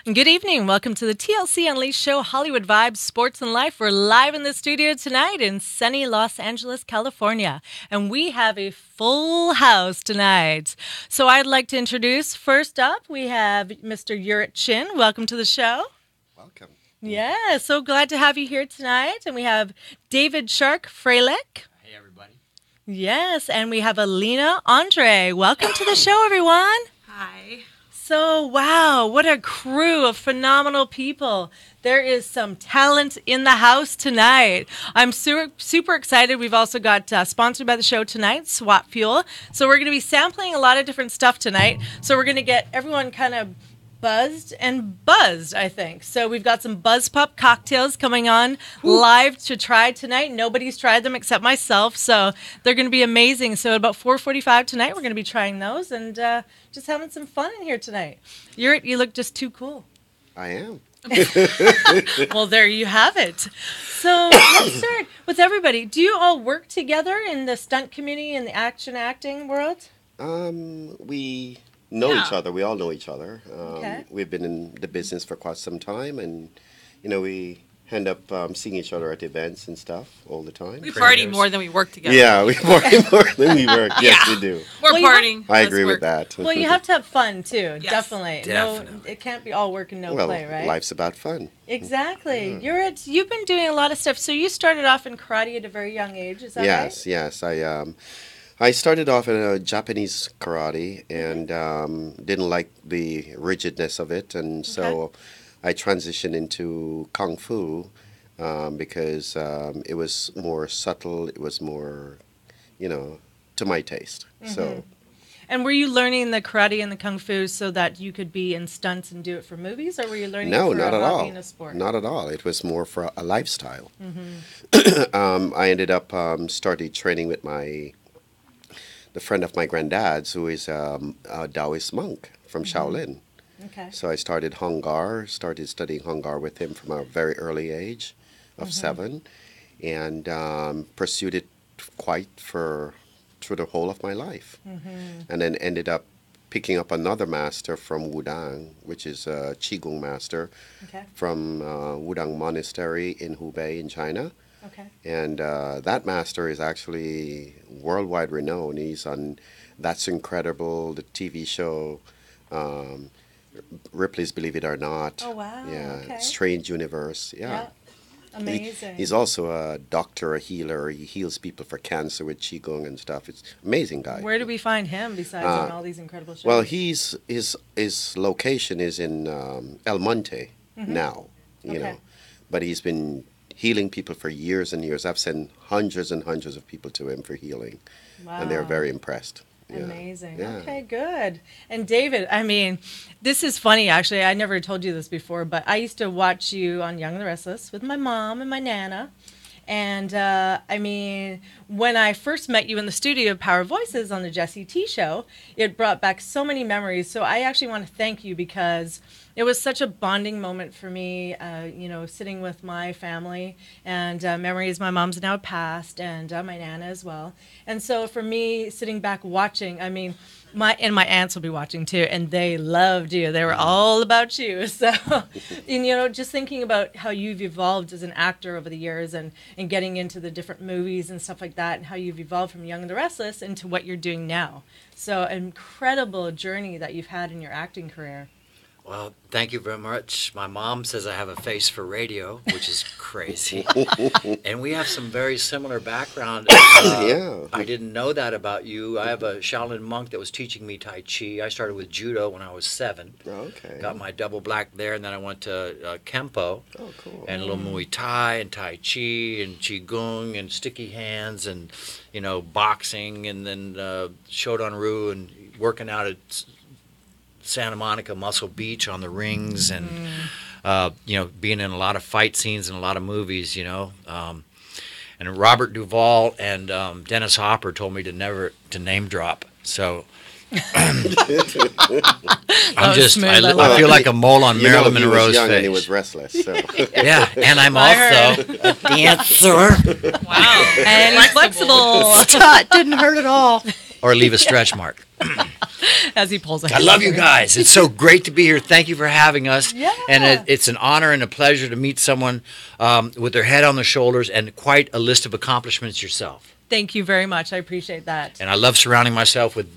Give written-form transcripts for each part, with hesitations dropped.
Good evening. Welcome to the TLC Unleashed show, Hollywood Vibes, Sports and Life. We're live in the studio tonight in sunny Los Angeles, California. And we have a full house tonight. So I'd like to introduce, first up, we have Mr. Yurit Chin. Welcome to the show. Welcome. Yeah, so glad to have you here tonight. And we have David Shark Freilich. Hey, everybody. Yes, and we have Alina Andre. Welcome to the show, everyone. Hi. So, wow, what a crew of phenomenal people. There is some talent in the house tonight. I'm super excited. We've also got sponsored by the show tonight, Swap Fuel. So we're going to be sampling a lot of different stuff tonight. So we're going to get everyone kind of buzzed, I think. So we've got some Buzz Pup cocktails coming on live to try tonight. Nobody's tried them except myself, so they're going to be amazing. So at about 4:45 tonight, we're going to be trying those and just having some fun in here tonight. You look just too cool. I am. Well, there you have it. So let's start with everybody. Do you all work together in the stunt community and the action acting world? We know each other. We all know each other. Okay. We've been in the business for quite some time, and we end up seeing each other at events and stuff all the time. We party more than we work together. Yeah, we party more than we work. Yes, we do. We're partying. I agree with that. Well, you have to have fun too. Yes, definitely. definitely. No, it can't be all work and no Well, play, right? life's about fun. Exactly. You've been doing a lot of stuff. So you started off in karate at a very young age. Is that right? Yes. I started off in a Japanese karate and didn't like the rigidness of it, and so I transitioned into kung fu because it was more subtle. It was more, to my taste. So. And were you learning the karate and the kung fu so that you could be in stunts and do it for movies, or were you learning No, it for not a at hobby all. and a sport? Not at all. It was more for a lifestyle. I ended up started training with the friend of my granddad's, who is a Taoist monk from Shaolin. Okay. So I started studying Hung Gar with him from a very early age of 7, and pursued it through the whole of my life. And then ended up picking up another master from Wudang, which is a Qigong master from Wudang Monastery in Hubei in China. Okay. And that master is actually worldwide renowned. He's on That's Incredible, the TV show, Ripley's Believe It or Not. Oh, wow. Yeah, Okay. Strange Universe. Yeah. Amazing. He's also a doctor, a healer. He heals people for cancer with Qigong and stuff. It's an amazing guy. Where do we find him besides on all these incredible shows? Well, his location is in El Monte now, you know. But he's been healing people for years and years. I've sent hundreds and hundreds of people to him for healing. Wow. And they're very impressed. Yeah. Amazing. Yeah. Okay, good. And David, I mean, this is funny, actually. I never told you this before, but I used to watch you on Young and the Restless with my mom and my Nana. And, I mean, when I first met you in the studio of Power Voices on the Jesse T show, it brought back so many memories. So I actually want to thank you because it was such a bonding moment for me, sitting with my family and memories. My mom's now passed, and my Nana as well. And so for me, sitting back watching, I mean, my aunts will be watching too, and they loved you. They were all about you. So, and, just thinking about how you've evolved as an actor over the years and getting into the different movies and stuff like that, and how you've evolved from Young and the Restless into what you're doing now. So, incredible journey that you've had in your acting career. Well, thank you very much. My mom says I have a face for radio, which is crazy. And we have some very similar background. Yeah. I didn't know that about you. I have a Shaolin monk that was teaching me Tai Chi. I started with judo when I was 7. Okay. Got my double black there, and then I went to Kempo. Oh, cool. And a little Muay Thai and Tai Chi and Qigong and sticky hands and, boxing, and then Shodan Ryu and working out at Santa Monica Muscle Beach on the rings, and being in a lot of fight scenes and a lot of movies, and Robert Duvall and Dennis Hopper told me to name drop. So I feel like a mole on Marilyn he was Monroe's young face. and he was restless. So. Yeah, and I'm also a dancer. Wow. And he's flexible. It didn't hurt at all. Or leave a stretch mark. As he pulls a I love you guys. It's so great to be here. Thank you for having us. Yeah. And it's an honor and a pleasure to meet someone with their head on their shoulders and quite a list of accomplishments yourself. Thank you very much. I appreciate that. And I love surrounding myself with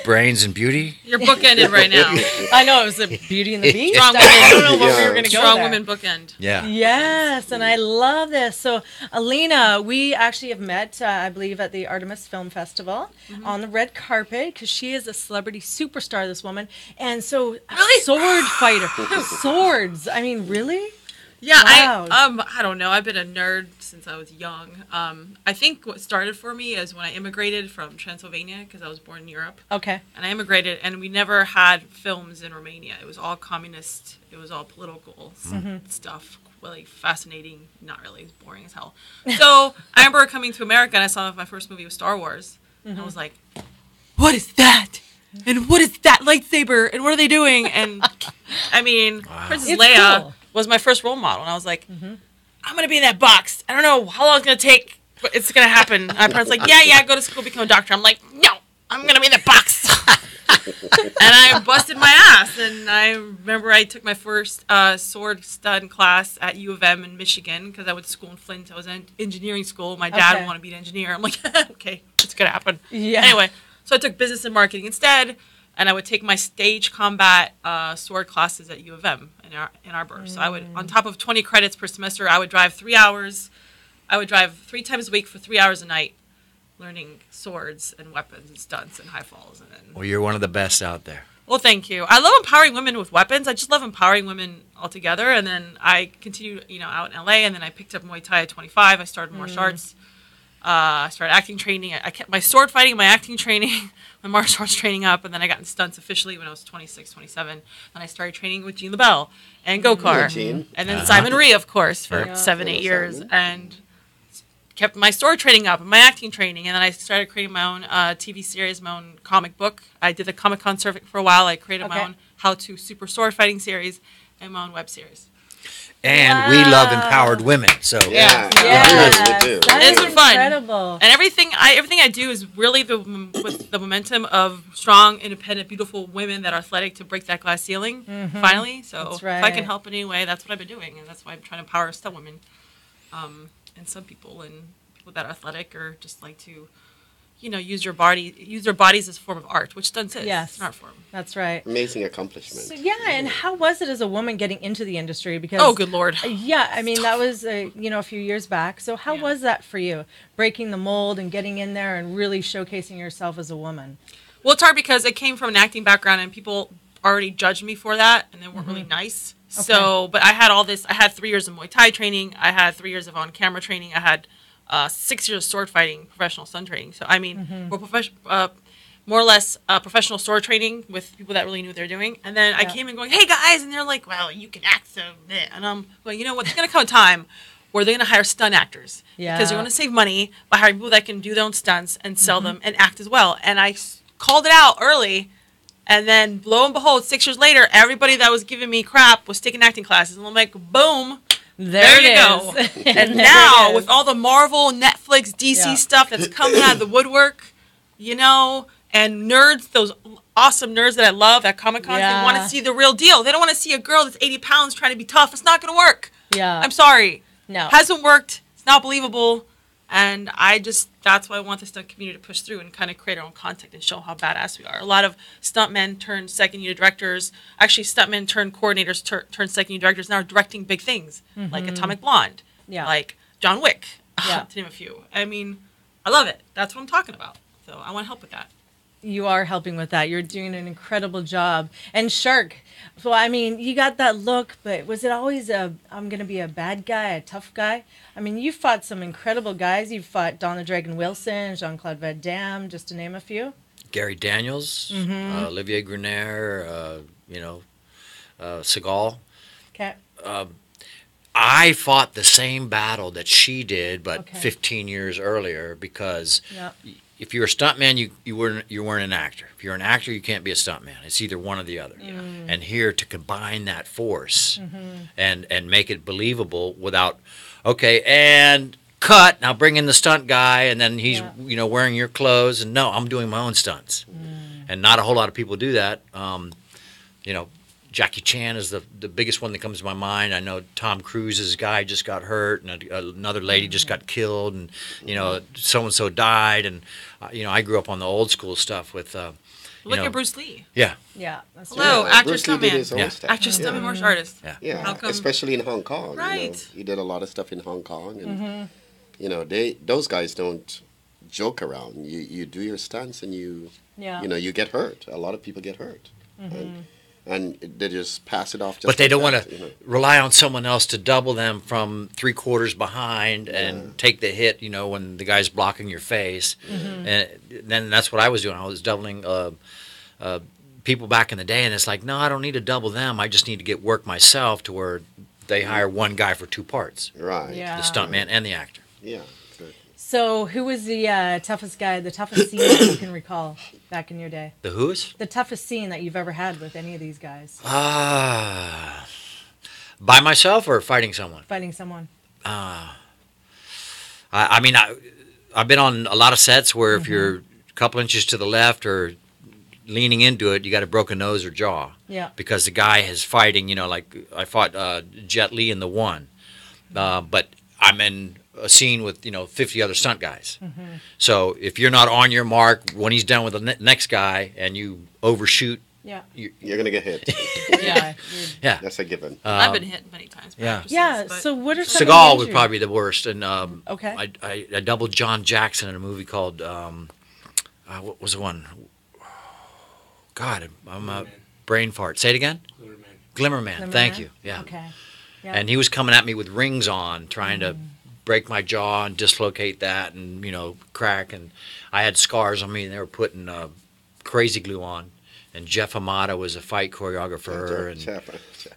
brains and beauty. You're bookended right now. I know it was the Beauty and the Beast. Strong I don't know women. what we were going to go Strong there. women bookend. Yeah. Yes, and I love this. So, Alina, we actually have met, I believe, at the Artemis Film Festival on the red carpet because she is a celebrity superstar, this woman. And so, Really? sword fighter. Swords. I mean, really? Yeah, Wow. I don't know. I've been a nerd since I was young. I think what started for me is when I immigrated from Transylvania because I was born in Europe. Okay. And I immigrated, and we never had films in Romania. It was all communist. It was all political stuff. Really fascinating. Not really. It was boring as hell. So I remember coming to America, and I saw my first movie was Star Wars. And I was like, what is that? And what is that lightsaber? And what are they doing? And I mean, Princess It's Leia cool. was my first role model. And I was like, I'm going to be in that box. I don't know how long it's going to take, but it's going to happen. And my parents like, yeah, go to school, become a doctor. I'm like, no, I'm going to be in that box. And I busted my ass. And I remember I took my first sword stud class at U of M in Michigan because I went to school in Flint. I was in engineering school. My dad Okay. wanted to be an engineer. I'm like, okay, it's going to happen. Yeah. Anyway, so I took business and marketing instead. And I would take my stage combat sword classes at U of M in Arbor. So I would, on top of 20 credits per semester, I would drive 3 hours. I would drive 3 times a week for 3 hours a night, learning swords and weapons and stunts and high falls. And then, Well, you're one of the best out there. well, thank you. I love empowering women with weapons. I just love empowering women altogether. And then I continued, out in LA. And then I picked up Muay Thai at 25. I started martial arts. I started acting training. I kept my sword fighting, my acting training, my martial arts training up, and then I got in stunts officially when I was 26, 27. Then I started training with Jean LaBelle and Go-Kart. Gene. And then Simon Rhee, of course, for Yeah. 7-8 Yeah, years. Simon. And kept my sword training up and my acting training. And then I started creating my own TV series, my own comic book. I did the Comic-Con circuit for a while. I created my Okay. own how-to super sword fighting series and my own web series. And we love empowered women. So Yeah. Yes, We do. that It's is been fun. incredible. And everything I do is really with the momentum of strong, independent, beautiful women that are athletic to break that glass ceiling. Finally, so That's if I right. can help in any way, that's what I've been doing, and that's why I'm trying to empower some women, and some people that are athletic or just like to, use their bodies as a form of art, which stunts is. Yes. It's an art form. That's right. Amazing accomplishment. So, yeah, and how was it as a woman getting into the industry? Because Oh, good Lord. Yeah, I mean that was a few years back. So how Yeah. was that for you, breaking the mold and getting in there and really showcasing yourself as a woman? Well, it's hard because I came from an acting background and people already judged me for that and they weren't really nice. So, but I had all this. I had 3 years of Muay Thai training. I had 3 years of on-camera training. I had 6 years of sword fighting, professional stunt training. So, I mean, more or less professional sword training with people that really knew what they were doing. And then I came in going, hey, guys. And they're like, well, you can act so. Bleh. And I'm like, you know what? There's going to come a time where they're going to hire stunt actors. Yeah. Because they're going to save money by hiring people that can do their own stunts and sell them and act as well. And I called it out early. And then, lo and behold, 6 years later, everybody that was giving me crap was taking acting classes. And I'm like, boom, there you go. And now, with all the Marvel, Netflix, DC Yeah. stuff that's coming out of the woodwork, and nerds, those awesome nerds that I love at Comic-Con, Yeah. they want to see the real deal. They don't want to see a girl that's 80 pounds trying to be tough. It's not going to work. Yeah. I'm sorry. No. Hasn't worked. It's not believable. And that's why I want the stunt community to push through and kind of create our own content and show how badass we are. A lot of stuntmen turned second unit directors, actually stuntmen turned coordinators, turned second unit directors, now are directing big things like Atomic Blonde, Yeah. like John Wick, Yeah. to name a few. I mean, I love it. That's what I'm talking about. So I want to help with that. You are helping with that. You're doing an incredible job. And Shark, so I mean, you got that look, but was it always I'm going to be a bad guy, a tough guy? I mean, you fought some incredible guys. You fought Don the Dragon Wilson, Jean-Claude Van Damme, just to name a few. Gary Daniels, Olivier Gruner, Seagal. Okay. I fought the same battle that she did, but Okay. 15 years earlier, because Yeah. if you're a stuntman, you weren't an actor. If you're an actor, you can't be a stuntman. It's either one or the other. And here to combine that force and make it believable without, okay, and cut. Now bring in the stunt guy, and then he's wearing your clothes, and no, I'm doing my own stunts. and not a whole lot of people do that. You know, Jackie Chan is the biggest one that comes to my mind. I know Tom Cruise's guy just got hurt, and another lady just got killed, and you know, so and so died, and you know, I grew up on the old school stuff with. Look know, at Bruce Lee. Yeah. Yeah. That's Hello, right. actor, Bruce Lee did stuntman. his own Yeah. stuff. Actor, stuntman, martial artist. Yeah. Yeah, How come- especially in Hong Kong. Right. You know, he did a lot of stuff in Hong Kong, and you know, those guys don't joke around. You do your stunts, and you know, you get hurt. A lot of people get hurt, and they just pass it off. Just But they like don't want that, to you know. rely on someone else to double them from 3/4 behind and take the hit, you know, when the guy's blocking your face. And then that's what I was doing. I was doubling people back in the day, and it's like, no, I don't need to double them. I just need to get work myself to where they hire one guy for two parts, Right. Yeah. the stuntman and the actor. Yeah. Good. So, who was the toughest guy, the toughest scene that you can recall back in your day? The who's? The toughest scene that you've ever had with any of these guys By myself or fighting someone? fighting someone? I mean, I've been on a lot of sets where if you're a couple inches to the left or leaning into it, you got a broken nose or jaw. Yeah. Because the guy is fighting, you know, like I fought Jet Li in the one. But I'm in a scene with, you know, 50 other stunt guys. So if you're not on your mark when he's done with the next guy and you overshoot, Yeah. You're gonna get hit. Yeah. yeah. That's a given. I've been hit many times. by yeah. actresses, Yeah. but- So, what are some Seagal of the was injuries? probably the worst. And Okay. I doubled John Jackson in a movie called, what was the one? God, I'm a brain fart. Say it again? Glimmerman. Glimmer Thank Man? you. Yeah. Okay. Yeah. And he was coming at me with rings on, trying to break my jaw and dislocate that and, you know, crack. And I had scars on me, and they were putting crazy glue on. And Jeff Amata was a fight choreographer. And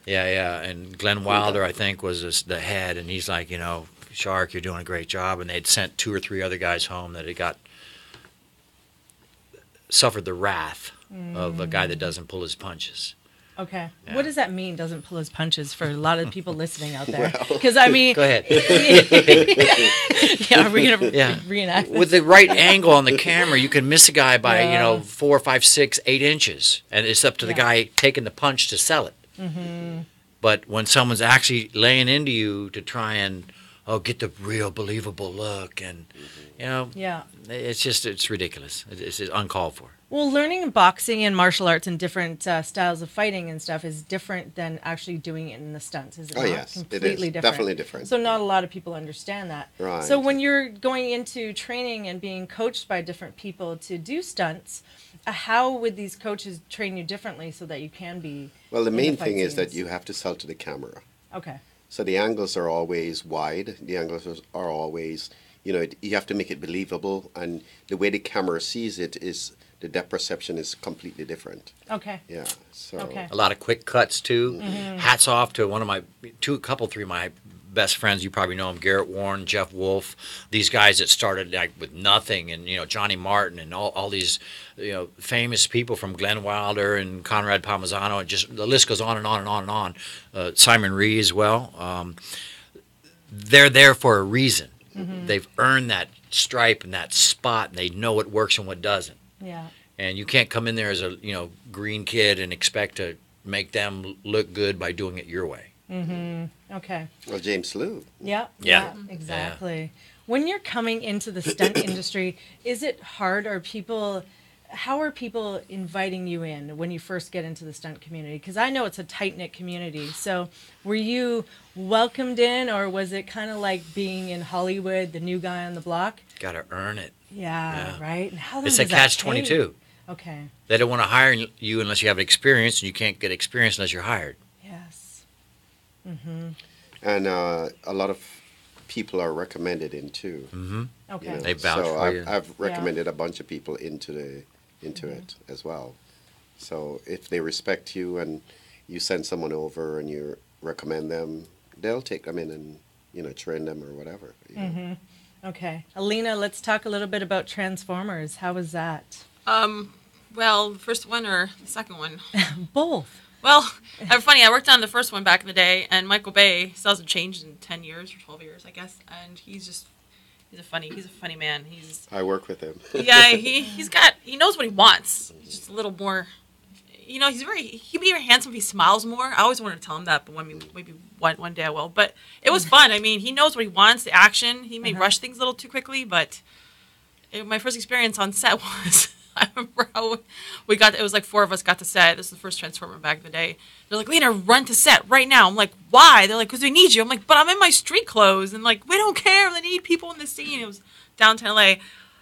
yeah. And Glenn Wilder, I think, was the head. And he's like, you know, Shark, you're doing a great job. And they'd sent 2 or 3 other guys home that had suffered the wrath of a guy that doesn't pull his punches. Okay. Yeah. What does that mean? Doesn't pull his punches for a lot of people listening out there? Because I mean, Go ahead. yeah, are we gonna Yeah. reenact this? With the right angle on the camera, you can miss a guy by, you Yeah. know, 4, 5, 6, 8 inches. And it's up to the Yeah. guy taking the punch to sell it. But when someone's actually laying into you to try and, get the real believable look, and, you know, Yeah. it's ridiculous. It's uncalled for. Well, learning boxing and martial arts and different styles of fighting and stuff is different than actually doing it in the stunts, is it Oh, not? yes, it is. Completely different. Definitely different. So not a lot of people understand that. Right. So when you're going into training and being coached by different people to do stunts, how would these coaches train you differently so that you can be Well, the in main fight thing is that scenes? you have to sell to the camera. Okay. So the angles are always wide. The angles are always, you know, you have to make it believable. And the way the camera sees it is, the depth perception is completely different. Okay. Yeah. So. Okay. A lot of quick cuts, too. Hats off to one of my, 3 of my best friends. You probably know them, Garrett Warren, Jeff Wolf. These guys that started like with nothing, and, you know, Johnny Martin and all these, you know, famous people from Glenn Wilder and Conrad Palmisano, and just the list goes on and on and on and on. Simon Rhee as well. They're there for a reason. They've earned that stripe and that spot, and they know what works and what doesn't. Yeah. And you can't come in there as a, you know, green kid and expect to make them look good by doing it your way. Okay. Well, James Liu. Yeah. Yeah. Exactly. When you're coming into the stunt industry, is it hard? How are people inviting you in when you first get into the stunt community? Because I know it's a tight-knit community. So were you welcomed in, or was it kind of like being in Hollywood, the new guy on the block? Got to earn it. Yeah, Yeah. right? And how long It's does a that catch-22. take? Okay. They don't want to hire you unless you have experience, and you can't get experience unless you're hired. Yes. And a lot of people are recommended in too. Okay. You know. They vouch so for I've, you. I've recommended a bunch of people into it as well. So if they respect you and you send someone over and you recommend them, they'll take them in and, you know, train them or whatever. You know. Okay. Alina, let's talk a little bit about Transformers. How was that? Well, the first one or the second one? Both. Well, funny. I worked on the first one back in the day, and Michael Bay still hasn't changed in 10 years or 12 years, I guess. And he's a funny man. I work with him. Yeah, he knows what he wants. He's just a little more. You know, he'd be very handsome if he smiles more. I always wanted to tell him that, but maybe one day I will. But it was fun. I mean, he knows what he wants, the action. He may rush things a little too quickly, but my first experience on set was, I remember how it was like 4 of us got to set. This is the first Transformer back in the day. They're like, Lena, run to set right now. I'm like, why? They're like, because we need you. I'm like, but I'm in my street clothes. And like, we don't care. They need people in the scene. It was downtown LA.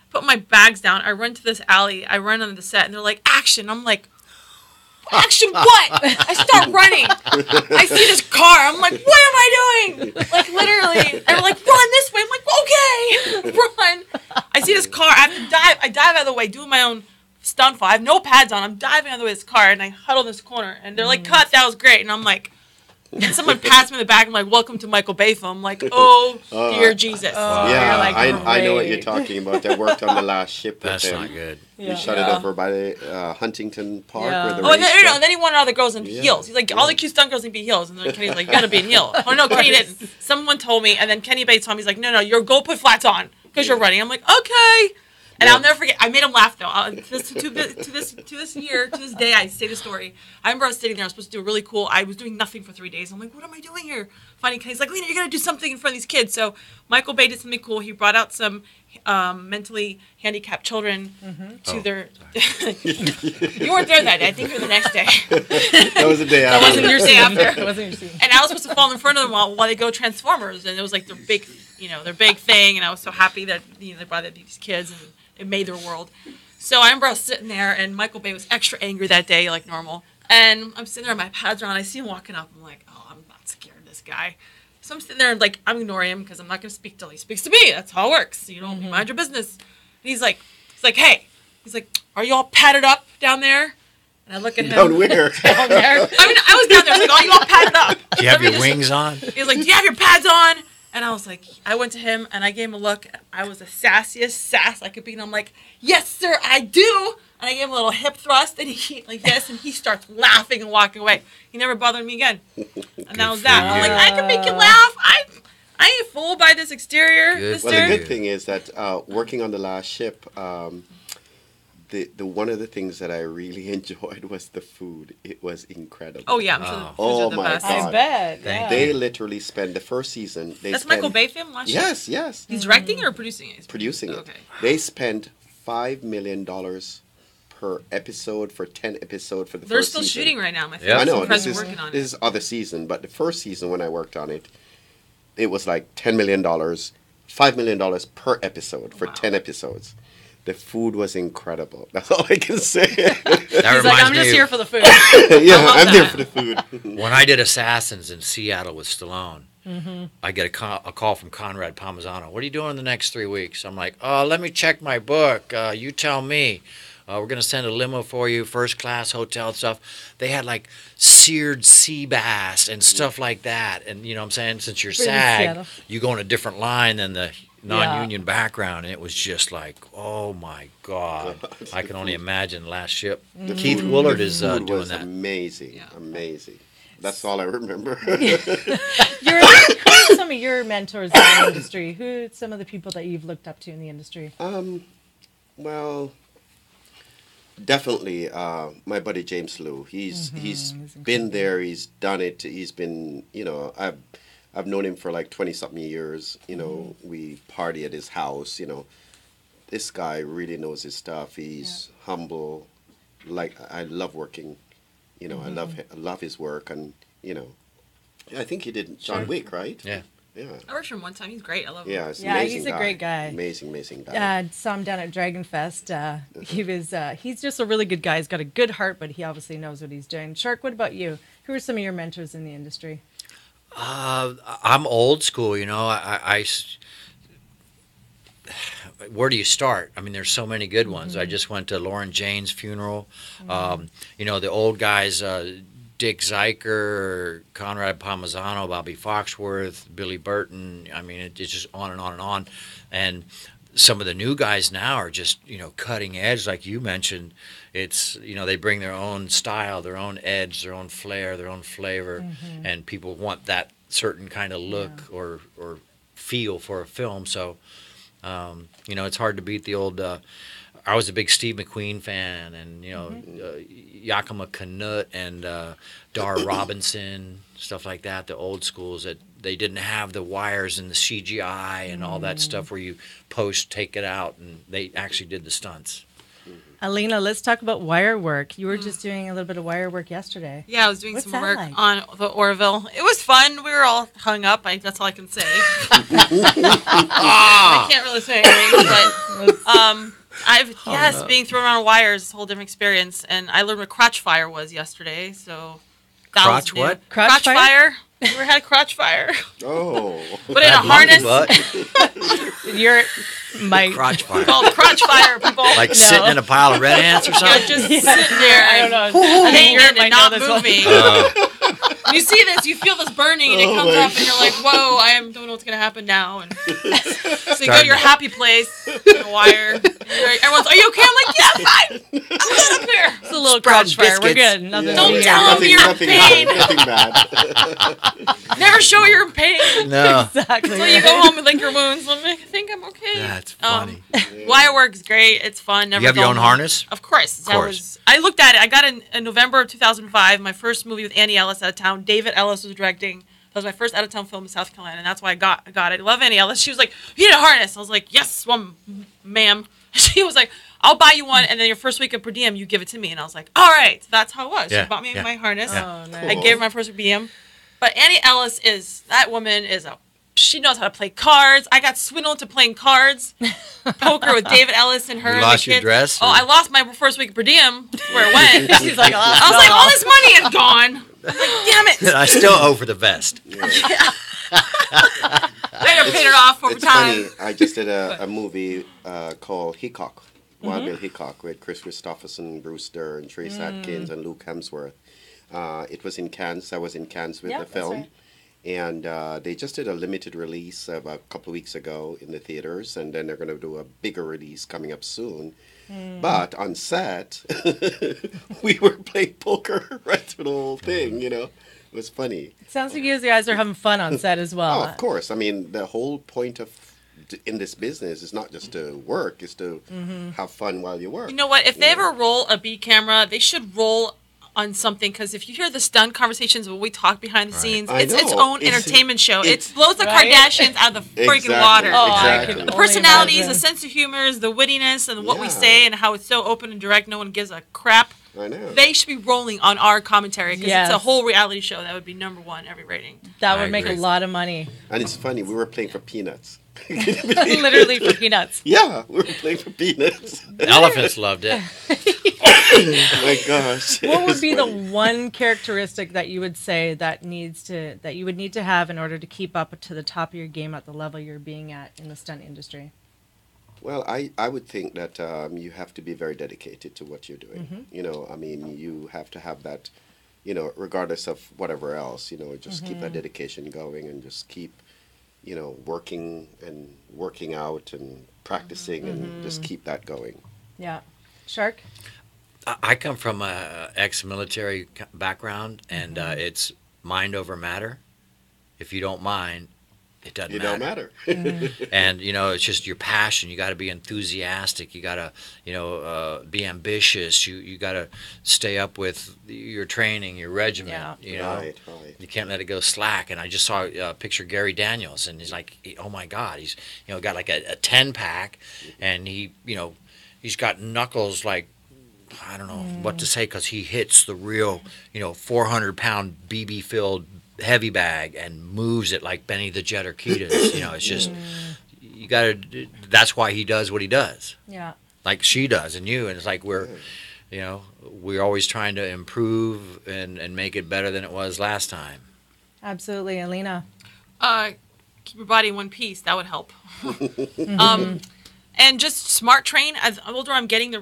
Put my bags down. I run to this alley. I run on the set, and they're like, action. I'm like, action what? I start running. I see this car. I'm like, what am I doing? Like, literally. And they're like, run this way. I'm like, okay, run. I see this car. I have to dive. I dive out of the way, doing my own stunt fall. I have no pads on. I'm diving out of the way of this car, and I huddle in this corner. And they're like, cut, that was great. And I'm like, and someone passed me in the back. I'm like, welcome to Michael Bay film. I'm like, oh, dear Jesus. Yeah, like, I know what you're talking about. They worked on The Last Ship with That's him. not good. We shot it over by the Huntington Park. Yeah. Where the Oh, and race then he wanted all the girls in heels. He's like, all the cute stunt girls need to be heels. And then Kenny's like, you gotta be in heel. Oh, no, Kenny didn't. Someone told me, and then Kenny Bates told me, he's like, no, you're go put flats on because you're running. I'm like, okay. And I'll never forget. I made him laugh though. To this day, I say the story. I remember I was sitting there. I was supposed to do a really cool. I was doing nothing for 3 days. I'm like, what am I doing here? Finding Kenny's like, Lena, you gotta do something in front of these kids. So Michael Bay did something cool. He brought out some mentally handicapped children to their. You weren't there that day. I think you were the next day. That was the day after. That wasn't your day after. It wasn't your scene. And I was supposed to fall in front of them while they go Transformers, and it was like their big thing. And I was so happy that they brought out these kids and it made their world. So I remember I was sitting there, and Michael Bay was extra angry that day, like normal. And I'm sitting there, my pads are on. I see him walking up. I'm like, oh, I'm not scared of this guy. So I'm sitting there, and like I'm ignoring him because I'm not going to speak till he speaks to me. That's how it works. You don't mind your business. And he's like, hey. He's like, are you all padded up down there? And I look at him. Down where? Down there. I mean, I was down there. I was like, are you all padded up? Do you have your wings on? He was like, do you have your pads on? And I was like, I went to him and I gave him a look. I was the sassiest sass I could be. And I'm like, yes, sir, I do. And I gave him a little hip thrust. And he, like, yes. And he starts laughing and walking away. He never bothered me again. And that was that. I'm like, I can make you laugh. I ain't fooled by this exterior, Good. Well, mister. the good thing is that working on The Last Ship, the one of the things that I really enjoyed was the food. It was incredible. Oh, yeah. I'm sure the foods Oh, are the my best. God. I bet. Thank Yeah. They literally spent the first season. That's Michael Bay film last year? Yes. He's directing or producing it? Producing it. Okay. They spent $5 million per episode for 10 episodes for the They're first still season. shooting right now. My Yeah. I know. friends This are is working on this it. is other season, but the first season when I worked on it, it was like $10 million, $5 million per episode for 10 episodes. The food was incredible. That's all I can say. That He's like, reminds I'm me just of here for the food. Yeah, love I'm there that. for the food. when I did Assassins in Seattle with Stallone. I get a call from Conrad Palmisano. What are you doing in the next 3 weeks? I'm like, oh, let me check my book. You tell me. We're going to send a limo for you, first class hotel and stuff. They had like seared sea bass and stuff like that. And you know what I'm saying? Since you're Pretty SAG, Seattle. you go in a different line than the non-union background. And it was just like, oh my God. I can only imagine Last Ship. Keith Willard is Food doing was that. amazing. Yeah. Amazing. That's all I remember. Who are some of your mentors in the industry? Who are some of the people that you've looked up to in the industry? Well, definitely my buddy James Liu. He's been there. He's done it. He's been, I've known him for like 20 something years. We party at his house. This guy really knows his stuff. He's humble. Like, I love working. I love his work, and I think he did John Wick, right? Yeah. Yeah. I worked for him one time. He's great. I love him. Yeah, he's an Yeah, amazing he's a guy. great guy. Amazing guy. Saw him down at Dragon Fest. He's just a really good guy. He's got a good heart, but he obviously knows what he's doing. Shark, what about you? Who are some of your mentors in the industry? I'm old school, where do you start? I mean, there's so many good ones. I just went to Lauren Jane's funeral. The old guys, Dick Zeicher, Conrad Palmisano, Bobby Foxworth, Billy Burton. I mean, it's just on and on and on. And some of the new guys now are just, cutting edge, like you mentioned. It's, they bring their own style, their own edge, their own flair, their own flavor, and people want that certain kind of look or feel for a film. So, it's hard to beat the old I was a big Steve McQueen fan, and Yakima Canutt and Dar Robinson, stuff like that. The old schools that they didn't have the wires and the CGI and all that stuff where you post, take it out, and they actually did the stunts. Alina, let's talk about wire work. You were just doing a little bit of wire work yesterday. Yeah, I was doing What's some that work like? on the Orville. It was fun. We were all hung up. That's all I can say. I can't really say anything, but being thrown around wires is a whole different experience. And I learned what crotch fire was yesterday. So that Crotch was new. what? Crotch fire? fire. We ever had crotch fire. Oh. But in a Monkey harness. butt, You're my crotch fire. Called crotch fire, people. Like sitting in a pile of red ants or You're something? just sitting there. I don't know. Hanging Garrett might and know not this one. moving. You see this, you feel this burning, and it comes up, and you're like, "Whoa, don't know what's gonna happen now." And so you go to your happy place, the wire. Everyone's, "Are you okay?" I'm like, "Yeah, fine. I'm good up here." It's a little Sprout crotch fire. We're biscuits. good. Nothing. Don't to tell do. them you're in pain. Nothing bad. Never show you're in pain. No. Exactly. So you go home and lick your wounds. I'm like, I think I'm okay. That's funny. Wire work's great. It's fun. Never You have your dull own me. harness? Of course. Of course. I looked at it. I got it in November of 2005. My first movie with Annie Ellis out of town. David Ellis was directing. That was my first out of town film in South Carolina, and that's why I got it. I love Annie Ellis. She was like, "You need a harness." I was like, "Yes, one, ma'am." She was like, "I'll buy you one, and then your first week of per diem, you give it to me." And I was like, "All right." That's how it was. Yeah, She bought me yeah, my harness. yeah. Oh, nice. I gave her my first per diem. But Annie Ellis she knows how to play cards. I got swindled to playing cards, poker with David Ellis and her. You and lost the your kids. dress, Oh, or- I lost my first week of per diem. Where it went. She's like, I was like, all this money is gone. I was like, damn it. I still owe for the vest. Later paid it off over It's time. funny. I just did a movie called Hickok, Wild Bill Hickok, with Chris Christopherson, Bruce Dern, Trace Atkins, and Luke Hemsworth. It was in Cannes. I was in Cannes with Yeah, the that's film. right. And they just did a limited release about a couple of weeks ago in the theaters, and then they're going to do a bigger release coming up soon. But on set, we were playing poker right through the whole thing, It was funny. It sounds like you guys are having fun on set as well. Oh, of course. I mean, the whole point in this business is not just to work, it's to have fun while you work. You know what? If they ever roll a B camera, they should roll on something, because if you hear the stunt conversations when we talk behind the scenes, I it's its know. own entertainment show. It it's- blows the Right? Kardashians out of the freaking Exactly, water. Oh, I exactly. can The only personalities, imagine. the sense of humor, the wittiness, and what we Yeah. say, and how it's so open and direct, no one gives a crap. I know. They should be rolling on our commentary, because it's a Yes. whole reality show that would be #1 every rating. That I would make a agree. lot of money. And it's funny, we were playing for peanuts. Literally for peanuts. Yeah, we were playing for peanuts. The elephants loved it. Oh my gosh. What would It's be the funny. one characteristic that you would say that you would need to have in order to keep up to the top of your game at the level you're being at in the stunt industry? Well, I would think that you have to be very dedicated to what you're doing. I mean, you have to have that, regardless of whatever else, just keep that dedication going and just keep, working and working out and practicing and just keep that going. Yeah. Shark? I come from a ex-military background, and it's mind over matter. If you don't mind, it doesn't You matter. don't matter. And it's just your passion. You got to be enthusiastic. You got to be ambitious. You got to stay up with your training, your regiment. Yeah. Right. You can't let it go slack. And I just saw a picture of Gary Daniels, and he's like, oh my God, he's got like a 10-pack, and he's got knuckles like, I don't know what to say, because he hits the real 400-pound BB filled heavy bag and moves it like Benny the Jet Urquidez. It's just you got to. That's why he does what he does, Yeah. like she does, and you. And it's like we're always trying to improve and make it better than it was last time. Absolutely. Alina? Keep your body in one piece. That would help. And just smart train. As the older I'm getting, I'm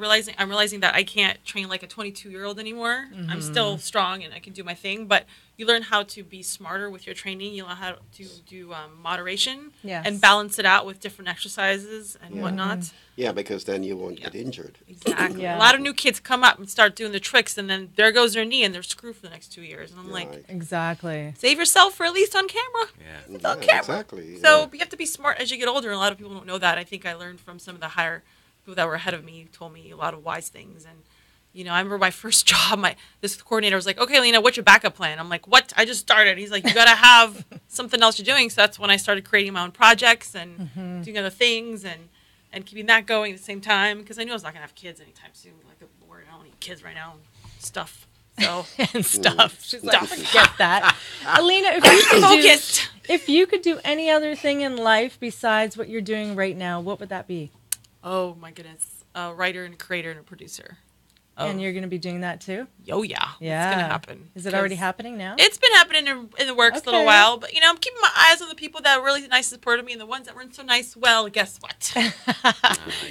realizing that I can't train like a 22-year-old anymore. I'm still strong and I can do my thing, but you learn how to be smarter with your training. You learn how to do moderation Yes. and balance it out with different exercises and whatnot. Yeah, because then you won't get injured. Exactly. Yeah. A lot of new kids come up and start doing the tricks, and then there goes their knee, and they're screwed for the next 2 years. And I'm like, Right. Exactly. save yourself for at least on camera. Yeah. It's on Yeah, camera. exactly. So yeah. you have to be smart as you get older. And a lot of people don't know that. I think I learned from some of the higher people that were ahead of me told me a lot of wise things. And, you know, I remember my first job, this coordinator was like, okay, Lena, what's your backup plan? I'm like, what? I just started. He's like, you got to have something else you're doing. So that's when I started creating my own projects and doing other things and keeping that going at the same time. Because I knew I was not going to have kids anytime soon. Like, Lord, I don't need kids right now and stuff. So and stuff. She's like, forget that. Alina, if you could do any other thing in life besides what you're doing right now, what would that be? Oh, my goodness. A writer and a creator and a producer. And you're going to be doing that too? Oh, yeah. Yeah. It's going to happen. Is it already happening now? It's been happening in the works a little while. But, you know, I'm keeping my eyes on the people that are really nice and supportive of me. And the ones that weren't so nice, well, guess what?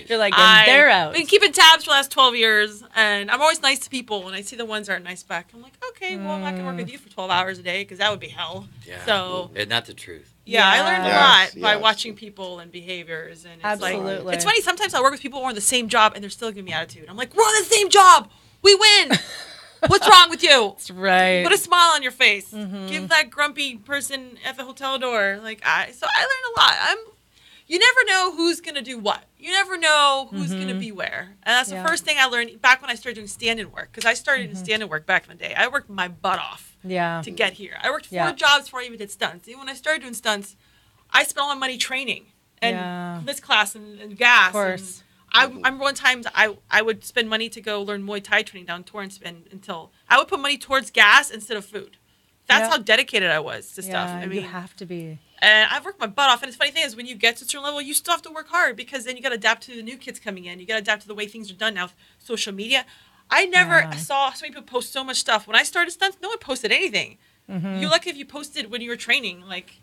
You're like, and they're out. I've been keeping tabs for the last 12 years. And I'm always nice to people. And I see the ones that aren't nice back. I'm like, okay, well, I'm not going to work with you for 12 hours a day because that would be hell. Yeah. So, Isn't that the truth? Yeah, I learned a lot by watching people and behaviors. And it's Absolutely. Like, it's funny. Sometimes I work with people who are on the same job and they're still giving me attitude. I'm like, we're on the same job. We win. What's wrong with you? That's right. Put a smile on your face. Give that grumpy person at the hotel door. So I learned a lot. You never know who's gonna do what. You never know who's gonna be where. And that's the first thing I learned back when I started doing stand-in work. Because I started in stand-in work back in the day. I worked my butt off to get here. I worked 4 jobs before I even did stunts. Even when I started doing stunts, I spent all my money training and this class and gas. Of course. I remember one time I would spend money to go learn Muay Thai training down Torrance until I would put money towards gas instead of food. That's how dedicated I was to stuff. I mean, you have to be. And I've worked my butt off. And the funny thing is, when you get to a certain level, you still have to work hard because then you got to adapt to the new kids coming in. You got to adapt to the way things are done now, social media. I never saw so many people post so much stuff. When I started stunts, no one posted anything. You're lucky if you posted when you were training, like.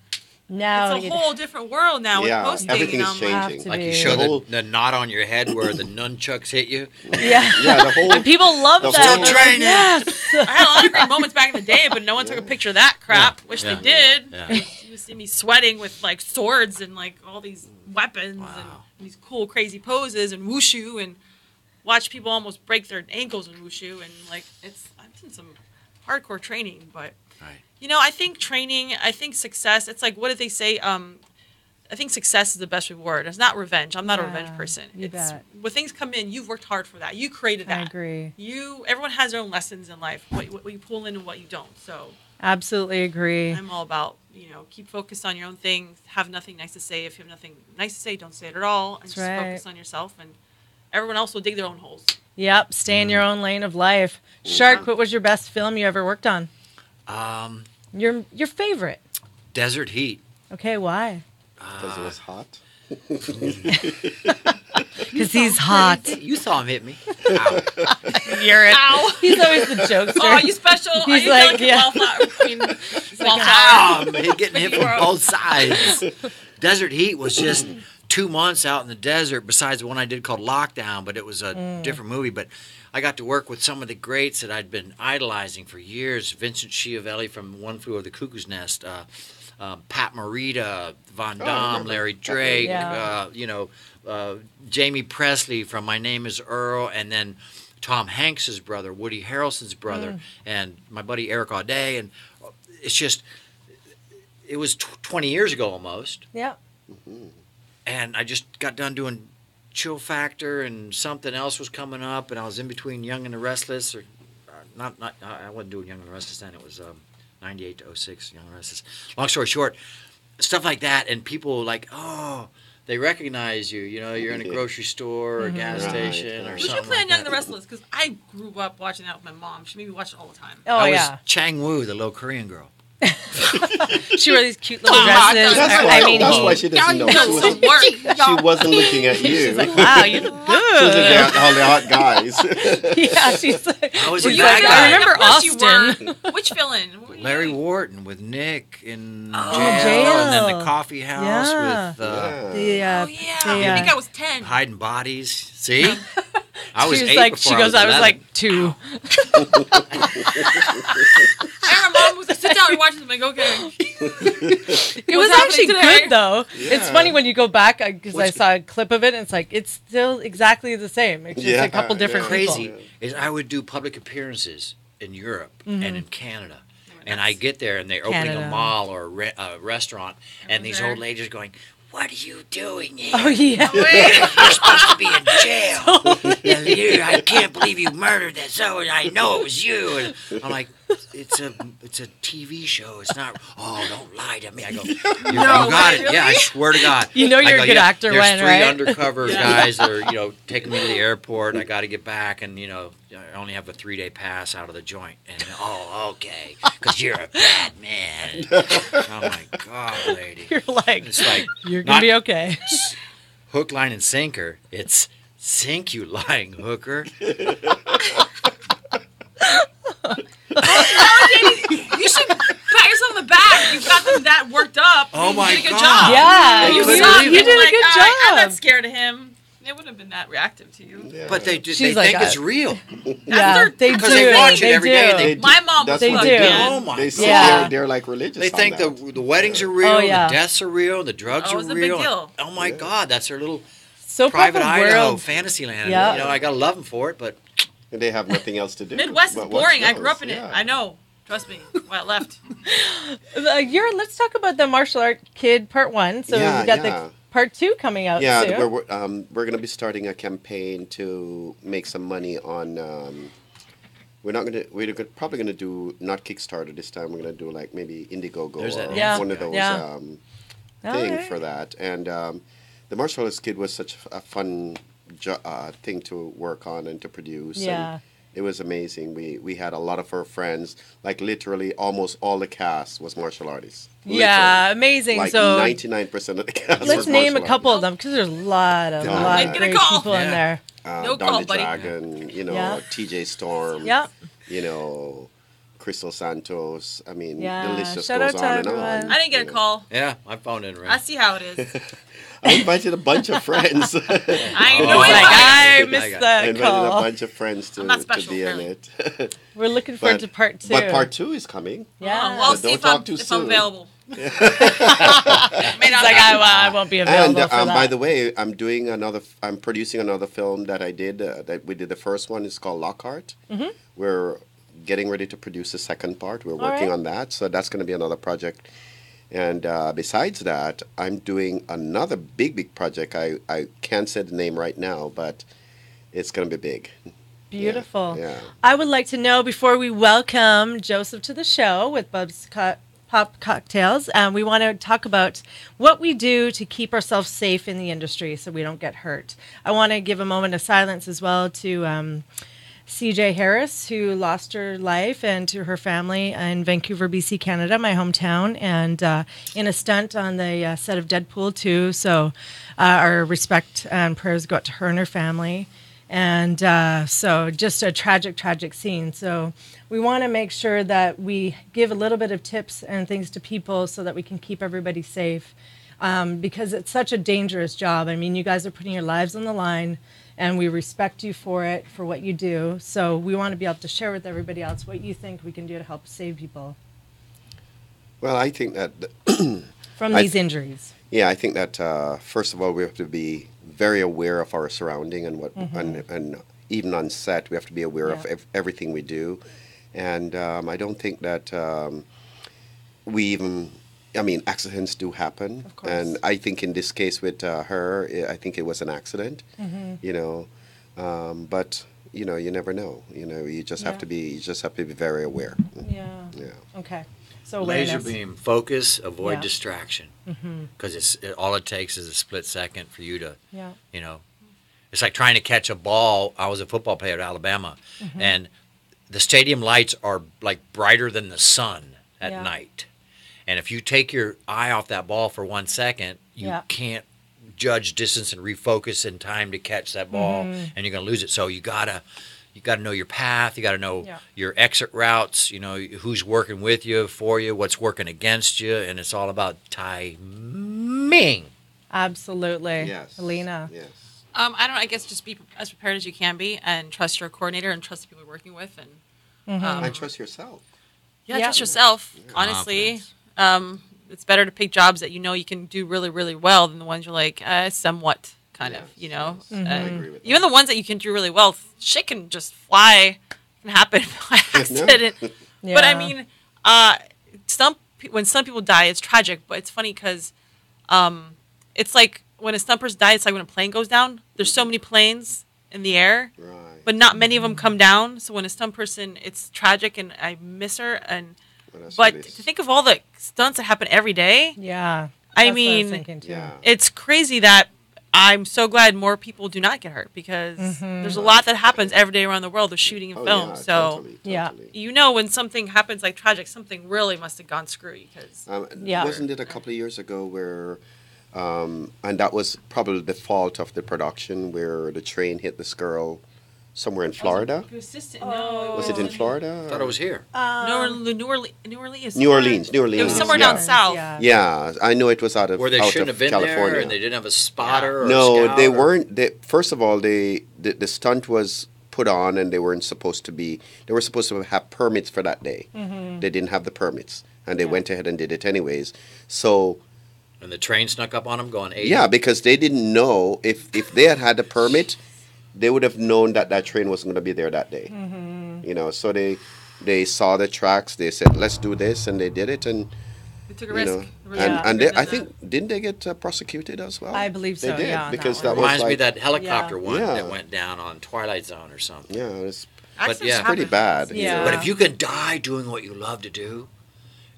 Now it's a whole different world now with posting. Everything is changing. Like you show the knot on your head where the nunchucks hit you. Yeah, the whole. And people love that. Training. Yes. I had a lot of great moments back in the day, but no one took a picture of that crap. Wish they did. Yeah. You would see me sweating with like swords and like all these weapons and these cool, crazy poses and wushu and watch people almost break their ankles in wushu and like I've done some hardcore training, but. Right. You know, I think success, it's like, what did they say? I think success is the best reward. It's not revenge. I'm not a revenge person. When things come in, you've worked hard for that. You created that. I agree. Everyone has their own lessons in life, what you pull in and what you don't. So absolutely agree. I'm all about, keep focused on your own thing. Have nothing nice to say. If you have nothing nice to say, don't say it at all. And just focus on yourself. And everyone else will dig their own holes. Yep. Stay in your own lane of life. Shark, what was your best film you ever worked on? Your favorite? Desert Heat. Okay, why? Because it was hot. Because he's hot. You saw him hit me. Ow. You're it. Ow. He's always the jokester. Oh, are you special? He's are you like, I'm getting hit from both sides. Desert Heat was just 2 months out in the desert, besides the one I did called Lockdown, but it was a different movie. But I got to work with some of the greats that I'd been idolizing for years. Vincent Schiavelli from One Flew Over the Cuckoo's Nest, Pat Morita, Von Damme, Larry Drake, Jamie Presley from My Name is Earl, and then Tom Hanks's brother, Woody Harrelson's brother, and my buddy Eric Audet. And it's just, it was 20 years ago almost. Yeah. And I just got done doing Chill Factor, and something else was coming up, and I was in between Young and the Restless, or I wasn't doing Young and the Restless then. It was 98 to 06, Young and the Restless. Long story short, stuff like that, and people like, oh, they recognize you. You're in a grocery store or a gas station or something. We should play on Young and the Restless because I grew up watching that with my mom. She made me watch it all the time. Oh, I was Chang Woo, the little Korean girl. She wore these cute little dresses. That's why she doesn't know. She wasn't looking at you. She's like, wow, you look good. She was looking at all the hot guys. Yeah, she's like, I was she's like, I remember Austin. Which villain? Larry Wharton with Nick in jail, jail. and then the coffee house with I think I was 10. hiding bodies. See, I was she was 8 like, before she I goes, I was 11. like 2. And my mom was like, sit down and watch this. I'm like, okay. It was actually good though. Yeah. It's funny when you go back because I saw a clip of it and it's like it's still exactly the same. It's just a couple different people. Crazy is I would do public appearances in Europe and in Canada. And I get there and they're opening a mall or a restaurant, and these old ladies are going, what are you doing here? Oh yeah. You're supposed to be in jail. I can't believe you murdered that. So I know it was you. And I'm like, it's a TV show. It's not. Oh, don't lie to me. I go, you got it. Really? Yeah, I swear to God. You know you're I a good actor there's when, three right? undercover guys that are taking me to the airport. And I got to get back, and I only have a 3-day pass out of the joint. And okay, because you're a bad man. Oh my God, lady. You're like, It's like you're gonna be okay. hook, line, and sinker. It's sink, you lying hooker. You should pat yourself on the back. You've got them that worked up. Oh You my did a good God. job. Yeah, They you, couldn't suck. believe you it. did a Like, good all right, I'm job. not scared of him. They wouldn't have been that reactive to you. Yeah. But they She's think like, it's real. Yeah, they do. Because they watch it every day and do. they- My mom was That's what plugged they do. do. in. Oh my They God. sit Yeah. there, they're like religious. They on think that. the weddings are real, Oh, yeah. the deaths are real, the drugs Oh, are it's a real. big deal. Oh my God, that's their little Soap private opera Idaho world. fantasy land. Yeah. I gotta love them for it, but And they have nothing else to do. Midwest is but watch boring. I those. grew up in it. Yeah. I know. Trust me. Why I left. Let's talk about the martial art kid part 1. So Yeah, we got yeah. the part 2 coming out Yeah, soon. we're going to be starting a campaign to make some money on. We're probably going to do not Kickstarter this time. We're going to do like maybe Indiegogo There's that or Yeah. one of those Yeah. thing Okay. for that. And the martial arts kid was such a fun thing to work on and to produce. Yeah. And it was amazing. We had a lot of our friends, like literally almost all the cast was martial artists. Yeah, amazing. Like so 99% of the cast. let's was name a martial couple of artists. them because there's a lot of Yeah. lot Make of it a great call. people in Yeah. there. No Don call, the buddy. Dragon, Yeah. TJ Storm, Yeah. Crystal Santos. I mean, Yeah. the list just Shout goes out to on and everyone. on. I didn't get a call. yeah, my phone didn't ring. I see how it is. I invited a bunch of friends. I Oh, know It's like, I I missed got it. I that invited a call. bunch of friends I'm not to special, be in apparently. it. We're looking forward to part 2. But part 2 is coming. Yeah. Well, So see don't if talk I'm too if I'm soon. available. May He's not like, be. I won't be available And for that. by the way, I'm producing another film that I did. That we did the first one. It's called Lockhart. Mm-hmm. We're getting ready to produce the second part. We're All working right. on that. So that's going to be another project. And besides that, I'm doing another big project. I can't say the name right now, but it's going to be big. Beautiful. Yeah. I would like to know before we welcome Joseph to the show with Bub's Pop Cocktails, we want to talk about what we do to keep ourselves safe in the industry so we don't get hurt. I want to give a moment of silence as well to CJ Harris, who lost her life, and to her family in Vancouver, BC, Canada, my hometown, and in a stunt on the set of Deadpool 2. So our respect and prayers go out to her and her family. And so just a tragic scene. So we want to make sure that we give a little bit of tips and things to people so that we can keep everybody safe, because it's such a dangerous job. I mean, you guys are putting your lives on the line, and we respect you for it, for what you do. So we want to be able to share with everybody else what you think we can do to help save people Well, I think that from I these injuries. Yeah, I think that first of all we have to be very aware of our surrounding and what, and even on set we have to be aware of everything we do, and I don't think that we even. I mean, accidents do happen, Of course. and I think in this case with her, I think it was an accident. You know, but you know, you never know. You know, you just have to be very aware. Yeah. Yeah. Okay. So Laser awareness. beam, focus, avoid Yeah. distraction. Because all it takes is a split second for you to, Yeah. you know, it's like trying to catch a ball. I was a football player at Alabama, and the stadium lights are like brighter than the sun at Yeah. night. And if you take your eye off that ball for 1 second, you Yeah. can't judge distance and refocus in time to catch that ball, and you're going to lose it. So you gotta know your path. You got to know Yeah. your exit routes. You know who's working with you, for you, what's working against you, and it's all about timing. Absolutely. Yes. Alina. Yes. I don't know. I guess just be as prepared as you can be, and trust your coordinator, and trust the people you're working with, and And trust yourself. yeah, Yeah. trust yourself. Honestly, it's better to pick jobs that you know you can do really, really well than the ones you're like somewhat kind of. You know, Yes, I agree with even the ones that you can do really well, shit can just fly, can happen by accident. Yeah. But I mean, when some people die, it's tragic. But it's funny because it's like when a stunt person dies, it's like when a plane goes down. There's so many planes in the air, Right. but not many of them come down. So when a stunt person, it's tragic, and I miss her. And Well, that's but really to think of all the stunts that happen every day, Yeah. I That's what mean, was thinking too. Yeah. it's crazy that I'm so glad more people do not get hurt, because there's a lot that happens every day around the world with shooting and Oh, film. yeah, So totally, Yeah. totally. you know when something happens like tragic, something really must have gone screwy. Because Yeah. Wasn't it a couple of years ago where, and that was probably the fault of the production, where the train hit this girl somewhere in Florida? Was it in Florida? I thought it was here. New Orleans. New Orleans. New Orleans. It was somewhere yeah. down south. Yeah. Yeah, I know it was out of Where they out shouldn't of have been California. there, and they didn't have a spotter or a No, scout they or- weren't. First of all, the stunt was put on, and they weren't supposed to be. They were supposed to have permits for that day. They didn't have the permits, and they went ahead and did it anyways. So And the train snuck up on them going 80. yeah, because they didn't know if they had had the permit, they would have known that train wasn't going to be there that day. You know, so they saw the tracks. They said, "Let's do this," and they did it, and We took a you risk. know, Yeah. and they, I think didn't they get prosecuted as well? I believe so, They did, yeah, on because that that one. was Reminds me like of that helicopter one Yeah. that went down on Twilight Zone or something. yeah, it's Accidents yeah. happen. pretty bad. you Yeah. know. But if you can die doing what you love to do,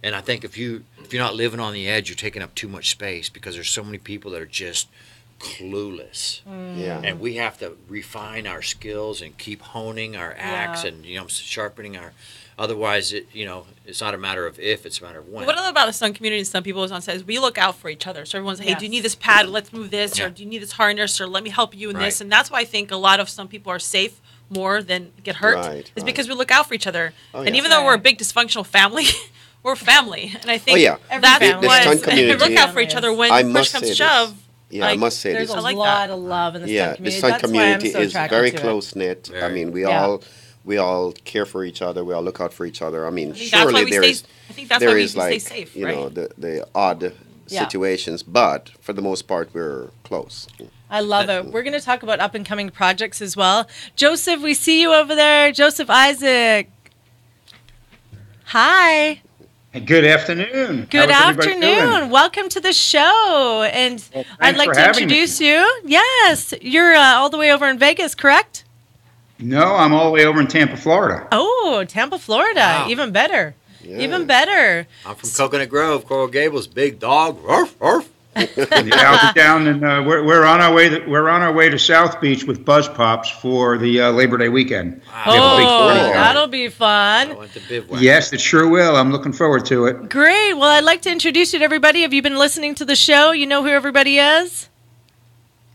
and I think if you're not living on the edge, you're taking up too much space, because there's so many people that are just clueless. Yeah. And we have to refine our skills and keep honing our acts Yeah. and sharpening our. Otherwise, it's not a matter of if, it's a matter of when. What I love about the stunt community and stunt people is on set is we look out for each other. So everyone's, hey, Yes. do you need this pad? Let's move this. Yeah. Or do you need this harness? Or let me help you in this. Right. And that's why I think a lot of stunt people are safe more than get hurt. Right, is right. because we look out for each other. Oh, And yeah. even though we're a Right. big dysfunctional family, we're family. And I think Oh, yeah. Every that's family. The what stunt we community- look out for each other when I push must comes say to this. shove. Yeah, I like, must say There's this. a I like lot that. of love in the Yeah, stunt the community. stunt That's why I'm community so is attracted very to it. close knit. I Very. mean, Yeah. we all care for each other. We all look out for each other. I mean, I think that's why surely we there stay- is I think that's there why we is stay like safe, you right? know the odd Yeah. situations, but for the most part, we're close. I love it. We're going to talk about up and coming projects as well. Joseph, we see you over there. Joseph Isaac. Hi. Good afternoon. Good How is everybody afternoon. doing? Welcome to the show. And Well, I'd thanks like for to having me. introduce you. Yes, you're all the way over in Vegas, correct? No, I'm all the way over in Tampa, Florida. Oh, Tampa, Florida. Wow. Even better. Yeah. Even better. I'm from Coconut Grove, Coral Gables, big dog. Ruff, ruff. Yeah, I'll be down, and we're on our way. We're on our way to South Beach with Buzz Pops for the Labor Day weekend. We have a big Oh, 40 going. that'll be I fun. went to Bivouac. Yes, it sure will. I'm looking forward to it. Great. Well, I'd like to introduce you to everybody. Have you been listening to the show? You know who everybody is?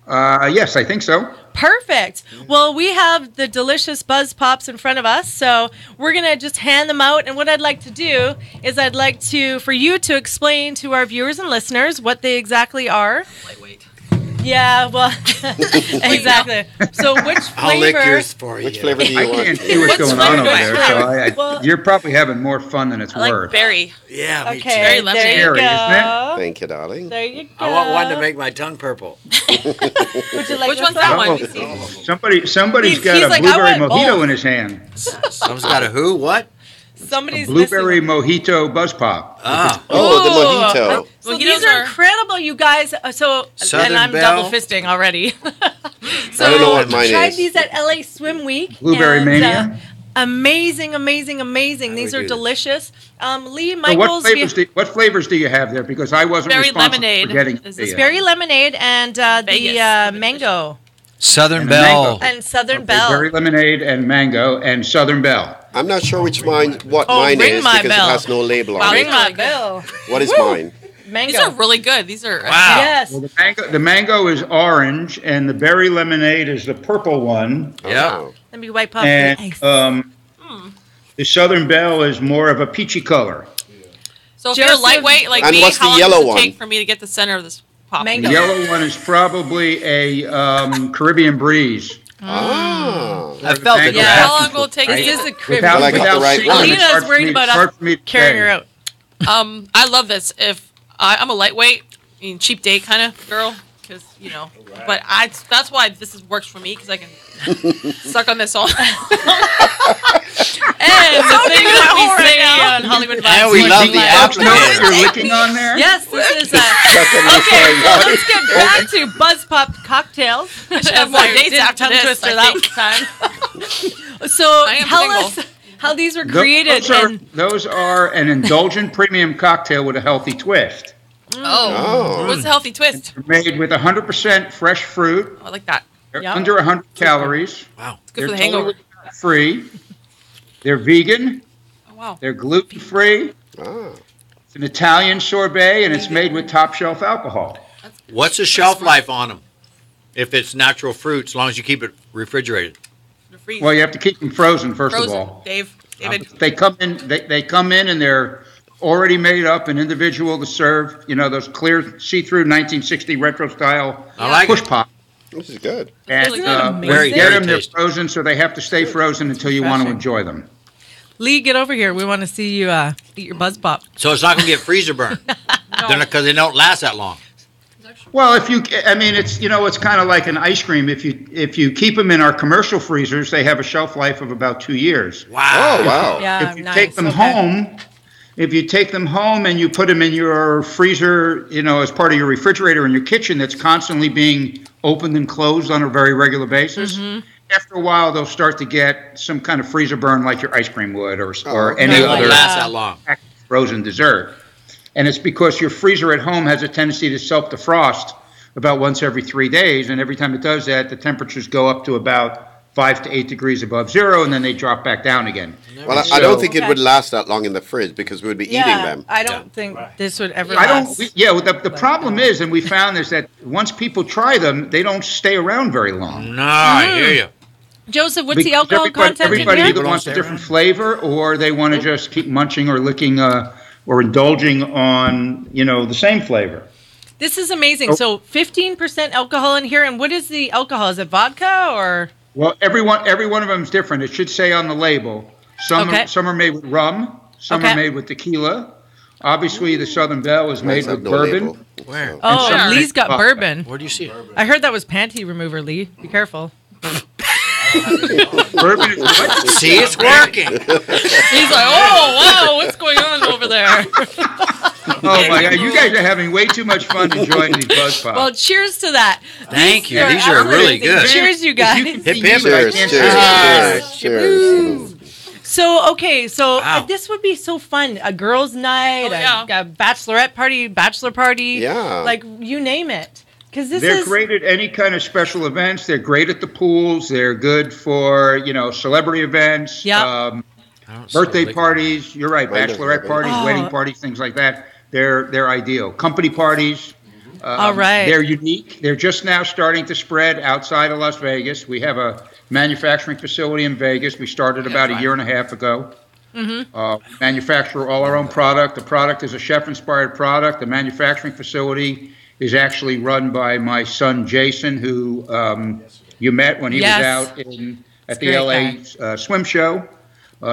Yes, I think so. Perfect. Well, we have the delicious Buzz Pops in front of us, so we're going to just hand them out. And what I'd like to do is I'd like for you to explain to our viewers and listeners what they exactly are. Lightweight. Yeah, well, exactly. So which I'll lick flavor? yours for you. Which flavor do I you want? can't see what's What's going on over flavor? there, so Well- you're probably having more fun than it's I like worth. berry. Yeah, me Okay, Very too. there lemonade. you Berry, isn't go. Thank you, darling. There you go. I want one to make my tongue purple. Would you like Which this one's that one? one? Somebody's got He's a like, I blueberry want mojito both. in his hand. Someone's got a who? What? Somebody's Blueberry missing. mojito Buzz Pop. Ah, Oh, the mojito. So Mojitos these are are- incredible, you guys. So, Southern and I'm Belle. double fisting already. So I don't know what mine tried is. these at LA Swim Week. Blueberry and, Mania? Amazing, amazing, amazing. How These do we are do this? delicious. Lee So Michaels, what flavors do you have there? Because I wasn't Berry responsible lemonade for getting is to this you. berry lemonade and the Vegas. mango Southern And a Belle. mango. and Southern Okay, Belle. Berry lemonade and mango and Southern Belle. I'm not sure what mine ring is my because bell. it has no label Wow, on Ring it. my Really good. bell. What is Woo! mine? Mango. These are really good. These are Wow. Yes. Well, the mango is orange, and the berry lemonade is the purple one, Yeah. Oh. Let me wipe off the and ice. the Southern Belle is more of a peachy color. So if Joseph- you're lightweight like And me, what's how the long yellow does it one? take for me to get the center of this pop? Mango. The yellow one is probably a Caribbean breeze. Ah. I felt it. Yeah, Yeah. how long will it take? This to is get- a crib. Without, Like without the right seeing one. it, it's Alina's hard for worried me- about it's hard us for me to carrying say. her out. I love this. If I'm a lightweight, I mean, cheap date kind of girl, because but that's why this works for me because I can suck on this all. And the thing that we say on Hollywood Vibes. And we like, love the like- apple. You know what you're licking on there? Yes, this is That's what you're Okay, saying, well, right? let's get back to Buzz Pop cocktails. I should have more dates Didn't after tongue this, twister I that think. time. So I am tell single. us how these were created. Those are an indulgent premium cocktail with a healthy twist. Oh. What's the healthy twist? They're made with 100% fresh fruit. Oh, I like that. They're Yep. under 100 calories. Wow. It's good They're for the hangover. totally free. They're vegan. Oh, wow. They're gluten-free. Ah. It's an Italian sorbet, and it's made with top-shelf alcohol. What's the shelf life on them? If it's natural fruit, as long as you keep it refrigerated. The freeze. Well, you have to keep them frozen, first Frozen. of all. David. They come in. They come in, and they're already made up and individual to serve. You know, those clear, see-through 1960 retro style I like push it. pop. This is good. And Isn't that when amazing? you get them, they're tasty. frozen, so they have to stay frozen until you want to Refreshing. enjoy them. Lee, get over here. We want to see you eat your Buzz Pop. So it's not going to get freezer burn. Because they don't last that long. Well, it's kind of like an ice cream. If you keep them in our commercial freezers, they have a shelf life of about 2 years. Wow. Oh, wow. Yeah, If you nice. take them Okay. home, and you put them in your freezer, as part of your refrigerator in your kitchen, that's constantly being opened and closed on a very regular basis. After a while, they'll start to get some kind of freezer burn, like your ice cream would, or any They won't other last that long. frozen dessert. And it's because your freezer at home has a tendency to self-defrost about once every 3 days, and every time it does that, the temperatures go up to about 5 to 8 degrees above zero, and then they drop back down again. Well, I don't think it would last that long in the fridge because we would be eating them. I don't think this would ever I last. don't. The problem is, and we found is that once people try them, they don't stay around very long. No, I hear you. Joseph, what's the Because alcohol content in everybody here? either wants a different flavor, or they want to just keep munching or licking or indulging on the same flavor. This is amazing. So 15% alcohol in here, and what is the alcohol? Is it vodka or? Well, every one of them is different. It should say on the label. Some are made with rum. Some are made with tequila. Obviously, the Southern Belle is made with bourbon. label. Where? Oh, some Lee's got vodka. bourbon. Where do you see it? I heard that was panty remover, Lee. Be careful. Bourbon is what? See, it's working. He's like, oh, wow, what's going on over there? Oh my God! You guys are having way too much fun enjoying these Buzz Pops. Well, cheers to that. Thank you. are These are really absolutely- good. Cheers, you guys. Hip, hip. Cheers, can't cheers, say cheers. So, okay, so Wow. this would be so fun. A girls' night, a bachelorette party, bachelor party. Yeah. Like, you name it. Because this They're is... great at any kind of special events. They're great at the pools. They're good for celebrity events. Yep. I don't see Birthday liquor. parties. You're right. Mine doesn't Bachelorette have parties, any. wedding Oh. parties, things like that. They're ideal. Company parties. All right. They're unique. They're just now starting to spread outside of Las Vegas. We have a manufacturing facility in Vegas. We started about a year and a half ago. Manufacture all our own product. The product is a chef-inspired product. The manufacturing facility is actually run by my son Jason, who you met when he Yes. was out at the Great LA swim show.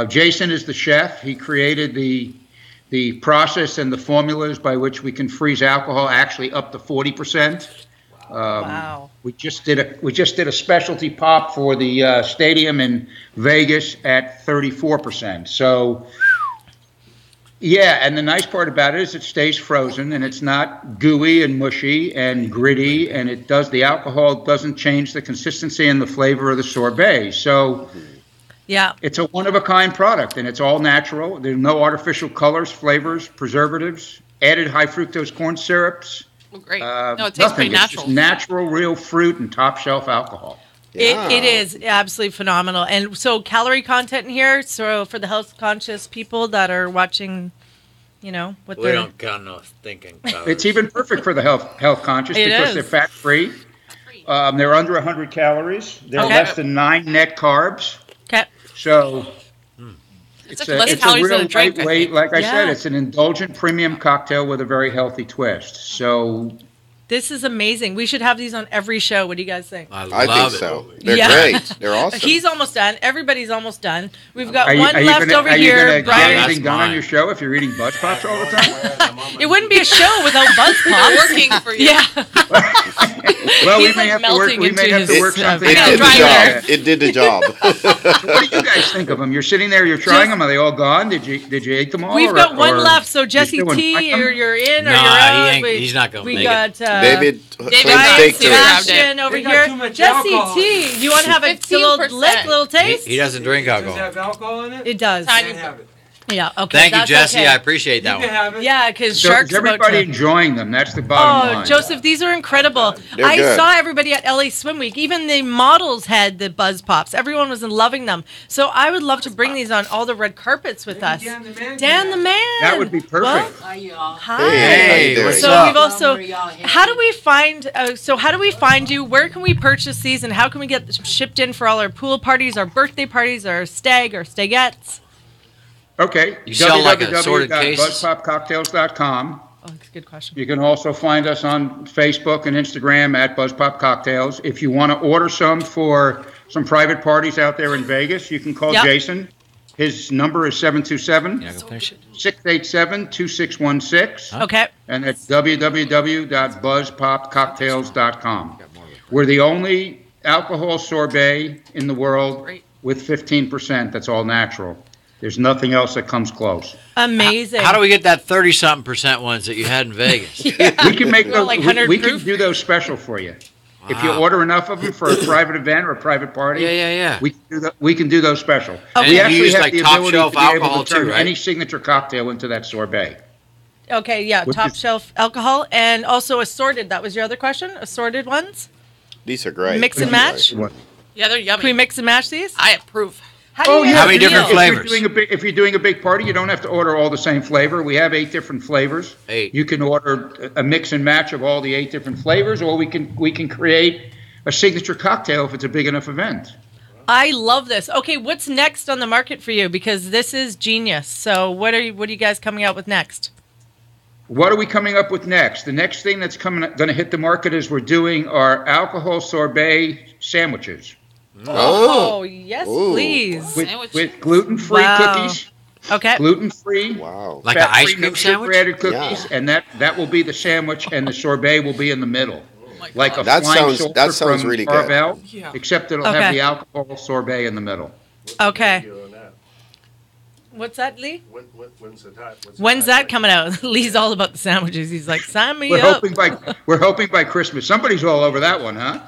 Jason is the chef. He created the process and the formulas by which we can freeze alcohol actually up to 40%. Wow. We just did a specialty pop for the stadium in Vegas at 34%. So, yeah, and the nice part about it is it stays frozen and it's not gooey and mushy and gritty, and the alcohol doesn't change the consistency and the flavor of the sorbet. So Yeah. it's a one-of-a-kind product, and it's all natural. There's no artificial colors, flavors, preservatives, added high fructose corn syrups. Oh, great. No, No, it tastes pretty It's natural. just natural, real fruit and top-shelf alcohol. Yeah. It is absolutely phenomenal. And so calorie content in here, so for the health conscious people that are watching, what We they're... don't count no thinking. It's even perfect for the health conscious It because is. they're fat-free. They're under 100 calories. They're Okay. less than 9 net carbs. Okay. So It's like less it's a calories than real a drink. I lightweight, think. like I said, Yeah. it's an indulgent premium cocktail with a very healthy twist. So This is amazing. We should have these on every show. What do you guys think? I I love think it. so. They're Yeah. great. They're awesome. He's almost done. Everybody's almost done. We've got are you one left gonna, over are you here. gonna get Brian, That's anything done on mine. your show if you're eating Buzz Pops all the time? it wouldn't be a show without Buzz They're Pops. working for you. Yeah. Well, we He's, may like, have to work. melting We may into have to his, work something It Yeah, did the dry job. It did the job. What do you guys think of them? You're sitting there, you're trying them. Are they all gone? Did you eat them all? We've got one or left. So you Jesse still T, enjoying them? you're in or Nah, you're out. he ain't- he's not gonna We make got David, David claimed got steak it. to it. Grabbed Sebastian over They got here. too much Jesse alcohol. T, you want to have a little 15%. lick, little taste? He doesn't drink Does it alcohol. have alcohol in it? It does. Tiny- Can't have it. Yeah. Okay. Thank you, that's Jesse. okay. I appreciate that You can one. have it. Yeah, because So Shark's is about everybody to. enjoying them? That's the bottom Oh, line. Joseph, these are incredible. They're I good. saw everybody at LA Swim Week. Even the models had the Buzz Pops. Everyone was loving them. So I would love to bring these on all the red carpets with us. Dan the man. Dan the man. That would be perfect. Hi, y'all. Hi. Hey, how you doing? what's So up? we've also. Where y'all headed? How do we find? How do we find you? Where can we purchase these, and how can we get shipped in for all our pool parties, our birthday parties, our stag, our stagettes? Okay. You sell like assorted cases? www.buzzpopcocktails.com. Oh, that's a good question. You can also find us on Facebook and Instagram at BuzzPop Cocktails. If you want to order some for some private parties out there in Vegas, you can call Yep. Jason. His number is 727 Yeah, go finish it. 687-2616. Okay. And that's www.buzzpopcocktails.com. We're the only alcohol sorbet in the world Great. with 15%. That's all natural. There's nothing else that comes close. Amazing. How do we get that 30-something% ones that you had in Vegas? We can make Well, those. like we 100 can proof? do those special for you. If you Wow. order enough of them for a private event or a private party, Yeah. we can do those special. Okay. We And actually you use, have like, the top ability shelf to be able alcohol to turn too, right? any signature cocktail into that sorbet. Okay, yeah, Which top is- shelf alcohol and also assorted. That was your other question? Assorted ones? These are great. Mix and match? Yeah, they're yummy. Can we mix and match these? I approve. How do Oh, you yeah. How many guys different feel? flavors? If you're doing a big party, you don't have to order all the same flavor. We have 8 different flavors. 8. You can order a mix and match of all the 8 different flavors, or we can create a signature cocktail if it's a big enough event. I love this. Okay, what's next on the market for you? Because this is genius. So what are you guys coming out with next? What are we coming up with next? The next thing that's going to hit the market is we're doing our alcohol sorbet sandwiches Oh, yes, Ooh. please. Sandwich. with gluten-free Wow. cookies, Okay. gluten-free, Wow. Like an fat-free, ice cream no sugar sandwich? added cookies, Yeah. and that will be the sandwich, and the sorbet will be in the middle, my like a That flying sounds- saucer that sounds from really good. Carvel, Yeah. except it'll Okay. have the alcohol sorbet in the middle. Okay. On that. What's that, Lee? When's the time? When's that coming out? Lee's all about the sandwiches. He's like, sign me We're up. hoping by Christmas. Somebody's all over that one, huh?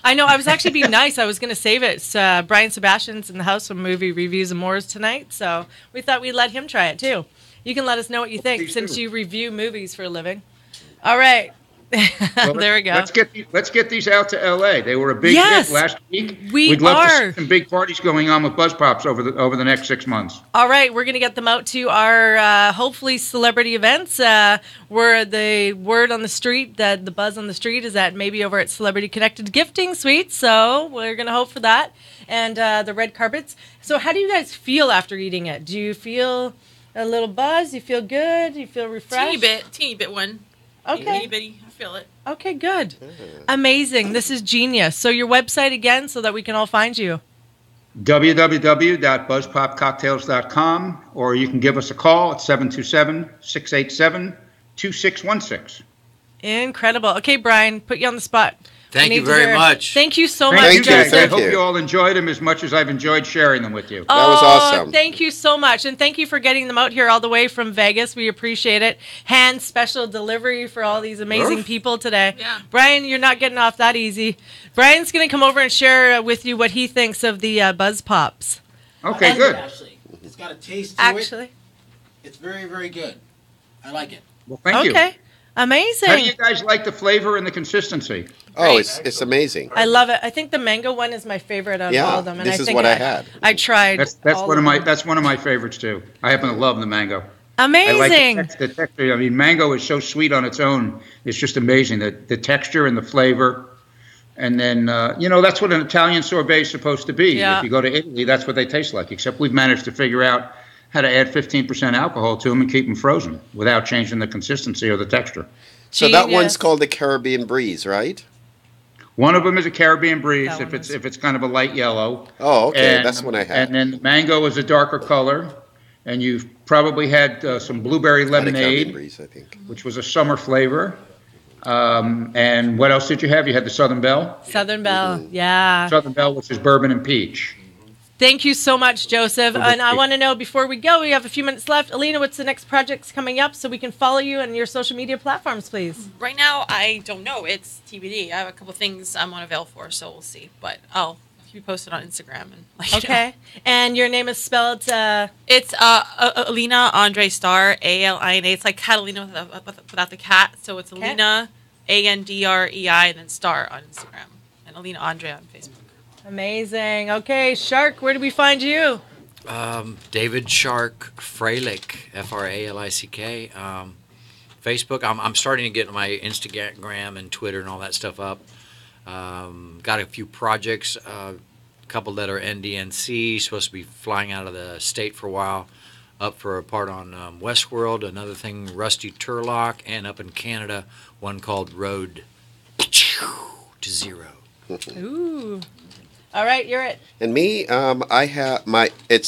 I know. I was actually being nice. I was going to save it. Brian Sebastian's in the house for movie reviews and mores tonight, so we thought we'd let him try it too. You can let us know what you think Please since do. you review movies for a living. All right. Well, There we go. Let's get these out to LA. They were a big Yes, hit last week. we We'd love to are. see some big parties going on with Buzz Pops over the next 6 months. All right, we're going to get them out to our hopefully celebrity events. Where the word on the street, that the buzz on the street is that maybe over at Celebrity Connected Gifting Suite. So we're going to hope for that. And the red carpets. So how do you guys feel after eating it? Do you feel a little buzz? You feel good? You feel refreshed? Teeny bit one. Okay. Teeny bitty. I feel it. Okay, good. Amazing. This is genius. So your website again so that we can all find you. www.buzzpopcocktails.com, or you can give us a call at 727-687-2616. Incredible. Okay, Brian, put you on the spot. Thank We you need to very hear- much. Thank you so Thank much, you guys. I Joseph. hope you. you all enjoyed them as much as I've enjoyed sharing them with you. That was awesome. Thank you so much. And thank you for getting them out here all the way from Vegas. We appreciate it. Hand special delivery for all these amazing Oof. people today. Yeah. Brian, you're not getting off that easy. Brian's going to come over and share with you what he thinks of the Buzz Pops. Okay, good. Actually, it's got a taste to it. Actually. It's very, very good. I like it. Well, thank you. Okay. Amazing. How do you guys like the flavor and the consistency? Oh, it's amazing. I love it. I think the mango one is my favorite out of Yeah, all of them. And this I is think what I had. I tried. That's all one of my them. favorites too. I happen to love the mango. Amazing. I like the texture. I mean, mango is so sweet on its own. It's just amazing. The texture and the flavor. And then, that's what an Italian sorbet is supposed to be. Yeah. If you go to Italy, that's what they taste like, except we've managed to figure out how to add 15% alcohol to them and keep them frozen without changing the consistency or the texture. So that Genius. one's called the Caribbean Breeze, right? One of them is a Caribbean breeze That if one it's is. if it's kind of a light yellow. Oh, okay. And- That's what I had. And then the mango is a darker color. And you've probably had some blueberry Had a Caribbean lemonade, Breeze, I think. which was a summer flavor. And what else did you have? You had the Southern Belle? Southern Belle, yeah. Southern Belle, which is bourbon and peach. Thank you so much, Joseph. And I want to know, before we go, we have a few minutes left. Alina, what's the next projects coming up so we can follow you on your social media platforms, please? Right now, I don't know. It's TBD. I have a couple things I'm on avail for, so we'll see. But I'll be posted on Instagram and let you know. Okay. And your name is spelled... It's Alina Andre Star, Alina. It's like Catalina without the cat. So it's Alina, Andrei, and then Star on Instagram. And Alina Andre on Facebook. Amazing. Okay, Shark, where do we find you? David Shark Fralick, Fralick. Facebook. I'm starting to get my Instagram and Twitter and all that stuff up. Got a few projects, a couple that are NDNC, supposed to be flying out of the state for a while, up for a part on Westworld, another thing, Rusty Turlock, and up in Canada, one called Road to Zero. Ooh. All right, you're it. And me, I have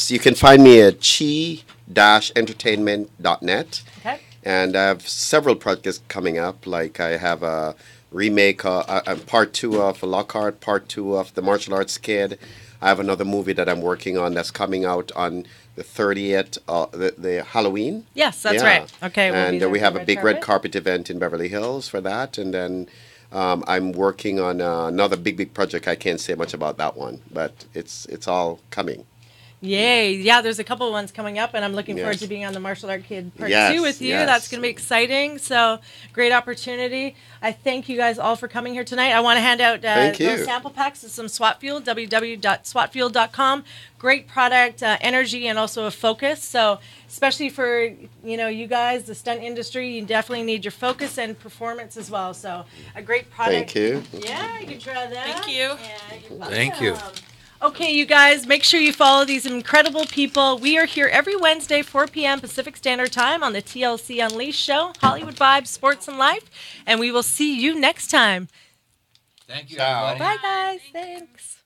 you can find me at chi-entertainment.net. Okay. And I have several projects coming up. Like I have a remake, part 2 of Lockhart, part 2 of the Martial Arts Kid. I have another movie that I'm working on that's coming out on the 30th, the Halloween. Yes, that's right. Okay. And we have a big red carpet event in Beverly Hills for that. And then I'm working on another big project. I can't say much about that one, but it's all coming. Yay. Yeah, there's a couple of ones coming up, and I'm looking forward to being on the Martial Art Kid Part 2 with you. Yes. That's going to be exciting. So, great opportunity. I thank you guys all for coming here tonight. I want to hand out those sample packs of some SWAT Fuel, www.swatfuel.com. Great product, energy, and also a focus. So, especially for, you guys, the stunt industry, you definitely need your focus and performance as well. So, a great product. Thank you. Yeah, you can try that. Thank you. Yeah, Thank you. Okay, you guys, make sure you follow these incredible people. We are here every Wednesday, 4 p.m. Pacific Standard Time on the TLC Unleashed show, Hollywood Vibes, Sports and Life, and we will see you next time. Thank you, everybody. Bye, guys. Thanks.